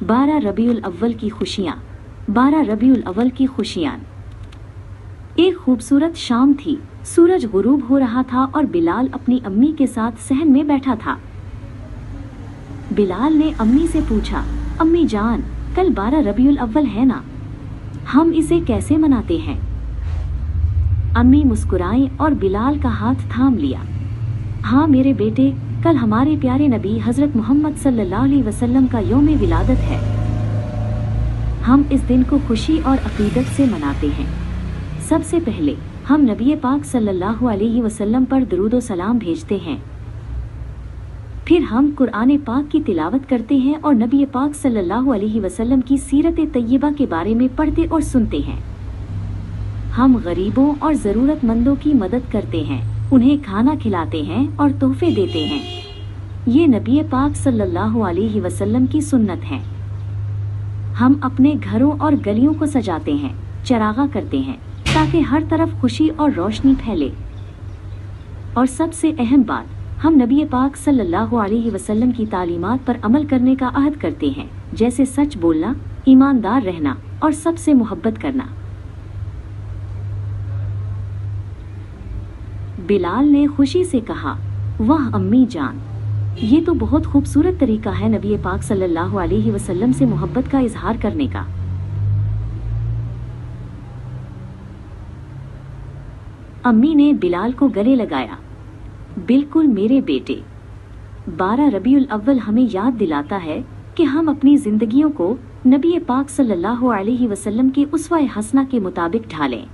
12 रबीउल अव्वल की खुशियाँ। 12 रबीउल अव्वल की खुशियाँ। एक खूबसूरत शाम थी। सूरज गुरूब हो रहा था और बिलाल अपनी अम्मी के साथ सहन में बैठा था। बिलाल ने अम्मी से पूछा, अम्मी जान, कल 12 रबीउल अव्वल है ना? हम इसे कैसे मनाते हैं? अम्मी मुस्कुराई और बिलाल का हाथ थाम लिया। हाँ मेरे बेटे, कल हमारे प्यारे नबी हजरत मोहम्मद सल्लल्लाहु अलैहि वसल्लम का यौम विलादत है। हम इस दिन को खुशी और अकीदत से मनाते हैं। सबसे पहले हम नबी पाक सल्लल्लाहु अलैहि वसल्लम पर दुरूद सलाम भेजते हैं। फिर हम कुरान पाक की तिलावत करते हैं और नबी पाक सल्लल्लाहु अलैहि वसल्लम की सीरत तैयबा के बारे में पढ़ते और सुनते हैं। हम गरीबों और ज़रूरतमंदों की मदद करते हैं, उन्हें खाना खिलाते हैं और तोहफे देते हैं। ये नबी पाक सल्लल्लाहु अलैहि वसल्लम की सुन्नत है। हम अपने घरों और गलियों को सजाते हैं, चरागा करते हैं ताकि हर तरफ खुशी और रोशनी फैले। और सबसे अहम बात, हम नबी पाक सल्लल्लाहु अलैहि वसल्लम की तालीमात पर अमल करने का अहद करते हैं, जैसे सच बोलना, ईमानदार रहना और सबसे मोहब्बत करना। बिलाल ने खुशी से कहा, वाह अम्मी जान, ये तो बहुत खूबसूरत तरीका है नबी पाक सल्लल्लाहु अलैहि वसल्लम से मोहब्बत का इजहार करने का। अम्मी ने बिलाल को गले लगाया। बिल्कुल मेरे बेटे, 12 रबीउल अव्वल हमें याद दिलाता है कि हम अपनी जिंदगियों को नबी पाक सल्लल्लाहु अलैहि वसल्लम के उस्वा-ए हसना के मुताबिक ढालें।